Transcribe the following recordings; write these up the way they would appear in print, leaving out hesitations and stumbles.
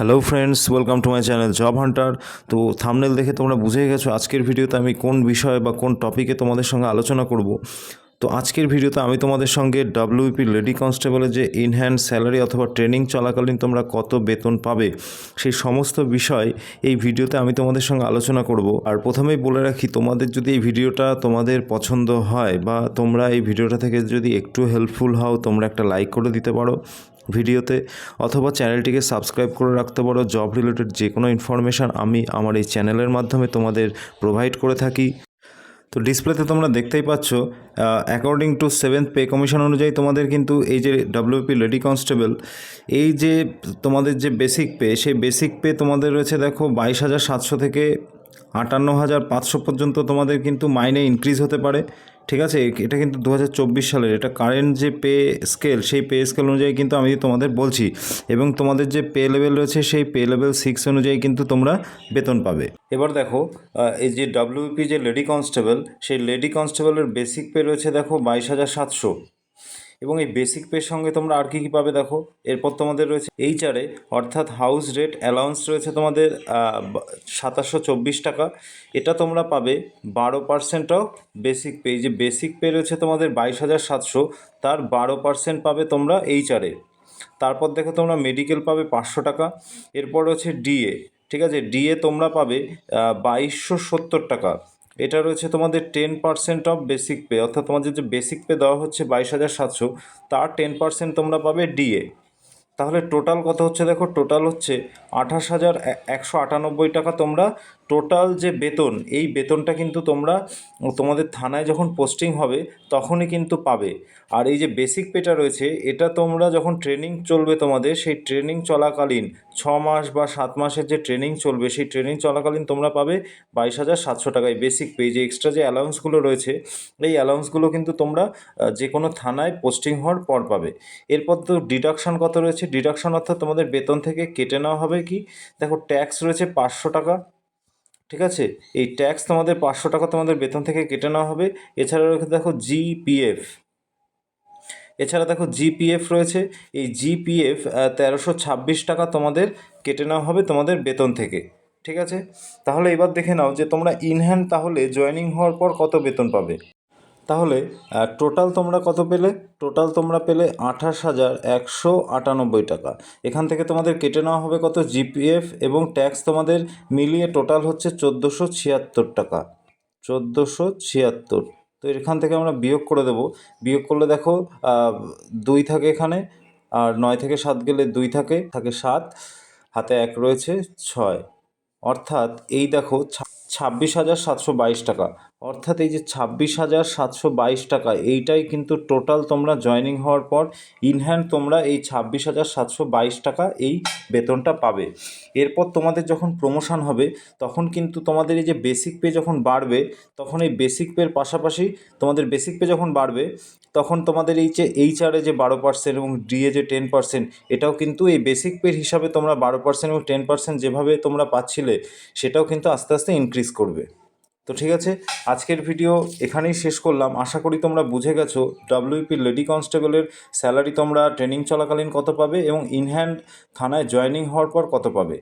Hello friends, welcome to my channel job Hunter. তো thumbnail দেখে তোমরা বুঝেই গেছো আজকের ভিডিওতে আমি কোন বিষয় বা কোন টপিকে তোমাদের সঙ্গে আলোচনা করব। তো আজকের ভিডিওতে আমি তোমাদের সঙ্গে ডাব্লিউপি লেডি কনস্টেবলের যে ইনহ্যান্ড স্যালারি অথবা ট্রেনিং চলাকালীন তোমরা কত বেতন পাবে সেই সমস্ত বিষয় এই ভিডিওতে আমি তোমাদের সঙ্গে আলোচনা করব। আর প্রথমেই বলে রাখি, তোমাদের যদি এই ভিডিওটা তোমাদের পছন্দ হয় বা তোমরা এই ভিডিওটা থেকে যদি একটু হেল্পফুল হও, তোমরা একটা লাইক করে দিতে পারো ভিডিওতে, অথবা চ্যানেলটিকে সাবস্ক্রাইব করে রাখতে পারো। জব রিলেটেড যে কোনো ইনফরমেশান আমি আমার এই চ্যানেলের মাধ্যমে তোমাদের প্রোভাইড করে থাকি। তো ডিসপ্লেতে তোমরা দেখতেই পাচ্ছ, according to 7th pay commission অনুযায়ী তোমাদের কিন্তু এই যে ডাব্লিউপি লেডি কনস্টেবল, এই যে তোমাদের যে বেসিক পে, সেই বেসিক পে তোমাদের রয়েছে দেখো 22,700 থেকে 58,500 পর্যন্ত তোমাদের কিন্তু মাইনে ইনক্রিজ হতে পারে। ঠিক আছে, এটা কিন্তু 2024 সালের, এটা কারেন্ট যে পে স্কেল, সেই পে স্কেল অনুযায়ী কিন্তু আমি তোমাদের বলছি। এবং তোমাদের যে পে লেভেল রয়েছে সেই পে লেভেল 6 অনুযায়ী কিন্তু তোমরা বেতন পাবে। এবার দেখো, এই যে ডাব্লিউপি যে লেডি কনস্টেবল, সেই লেডি কনস্টেবলের বেসিক পে রয়েছে দেখো 22,700। এবং এই বেসিক পের সঙ্গে তোমরা আর কী কী পাবে দেখো। এরপর তোমাদের রয়েছে এইচআরএ অর্থাৎ হাউস রেট অ্যালাউন্স রয়েছে তোমাদের 2,724 টাকা। এটা তোমরা পাবে 12% অফ বেসিক পে। এই যে বেসিক পে রয়েছে তোমাদের 22,700, তার 12% পাবে তোমরা এইচআরএ। তারপর দেখো তোমরা মেডিকেল পাবে 500 টাকা। এরপর রয়েছে ডিএ। ঠিক আছে, ডিএ তোমরা পাবে 2,270 টাকা। এটা রয়েছে তোমাদের 10% অফ বেসিক পে, অর্থাৎ তোমাদের যে বেসিক পে দেওয়া হচ্ছে 22,700, তার 10% তোমরা পাবে ডিএ। তাহলে টোটাল কত হচ্ছে দেখো, টোটাল হচ্ছে 28,198 টাকা। তোমরা টোটাল যে বেতন, এই বেতনটা কিন্তু তোমরা তোমাদের থানায় যখন পোস্টিং হবে তখনই কিন্তু পাবে। আর এই যে বেসিক পেটা রয়েছে, এটা তোমরা যখন ট্রেনিং চলবে তোমাদের, সেই ট্রেনিং চলাকালীন 6 মাস বা 7 মাসের যে ট্রেনিং চলবে, সেই ট্রেনিং চলাকালীন তোমরা পাবে 22,700 টাকায় বেসিক পে। যে এক্সট্রা যে অ্যালাউন্সগুলো রয়েছে, এই অ্যালাউন্সগুলো কিন্তু তোমরা যে কোনো থানায় পোস্টিং হওয়ার পর পাবে। এরপর তো ডিডাকশান কত রয়েছে, ডিডাকশান অর্থাৎ তোমাদের বেতন থেকে কেটে নেওয়া হবে কি দেখো, ট্যাক্স রয়েছে 500 টাকা। ঠিক আছে, এই ট্যাক্স তোমাদের 500 টাকা তোমাদের বেতন থেকে কেটে নেওয়া হবে। এছাড়া রয়েছে দেখো জিপিএফ, এছাড়া দেখো জিপিএফ রয়েছে। এই জিপিএফ 1,326 টাকা তোমাদের কেটে নেওয়া হবে তোমাদের বেতন থেকে। ঠিক আছে, তাহলে এবার দেখে নাও যে তোমরা ইনহ্যান্ড তাহলে জয়েনিং হওয়ার পর কত বেতন পাবে। তাহলে টোটাল তোমরা কত পেলে, টোটাল তোমরা পেলে 28,198 টাকা। এখান থেকে তোমাদের কেটে নেওয়া হবে কত, জিপিএফ এবং ট্যাক্স তোমাদের মিলিয়ে টোটাল হচ্ছে 1,476 টাকা। 1,476। তো এখান থেকে আমরা বিয়োগ করে দেবো। বিয়োগ করলে দেখো 2 থাকে এখানে, আর 9 থেকে 7 গেলে 2 থাকে, 7, হাতে 1 রয়েছে 6, অর্থাৎ এই দেখো 26,722 টাকা। অর্থাৎ এই যে 26,722 টাকা, এইটাই কিন্তু টোটাল তোমরা জয়েনিং হওয়ার পর ইনহ্যান্ড তোমরা এই 26,722 টাকা এই বেতনটা পাবে। এরপর তোমাদের যখন প্রমোশন হবে তখন কিন্তু তোমাদের এই যে বেসিক পে যখন বাড়বে, তখন এই বেসিক পের পাশাপাশি তোমাদের বেসিক পে যখন বাড়বে তখন তোমাদের এই যে এইচআরএ যে 12% এবং ডিএ যে 10%, এটাও কিন্তু এই বেসিক পের হিসাবে তোমরা 12% এবং 10% যেভাবে তোমরা পাচ্ছিলে, সেটাও কিন্তু আস্তে আস্তে ইনক্রিজ করবে। তো ঠিক আছে, আজকের ভিডিও এখানেই শেষ করলাম। আশা করি তোমরা বুঝে গেছো ডাব্লিউপি লেডি কনস্টেবলের স্যালারি তোমরা ট্রেনিং চলাকালীন কত পাবে এবং ইনহ্যান্ড থানায় জয়েনিং হওয়ার পর কত পাবে।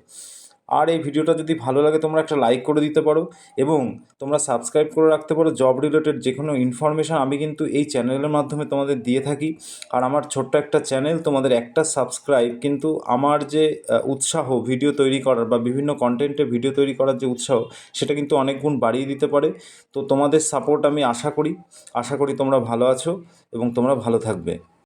আর এই ভিডিওটা যদি ভালো লাগে তোমরা একটা লাইক করে দিতে পারো এবং তোমরা সাবস্ক্রাইব করে রাখতে পারো। জব রিলেটেড যে কোনো ইনফরমেশান আমি কিন্তু এই চ্যানেলের মাধ্যমে তোমাদের দিয়ে থাকি। আর আমার ছোট্ট একটা চ্যানেল, তোমাদের একটা সাবস্ক্রাইব কিন্তু আমার যে উৎসাহ ভিডিও তৈরি করার বা বিভিন্ন কন্টেন্টে ভিডিও তৈরি করার যে উৎসাহ, সেটা কিন্তু অনেক গুণ বাড়িয়ে দিতে পারে। তো তোমাদের সাপোর্ট আমি আশা করি তোমরা ভালো আছো এবং তোমরা ভালো থাকবে।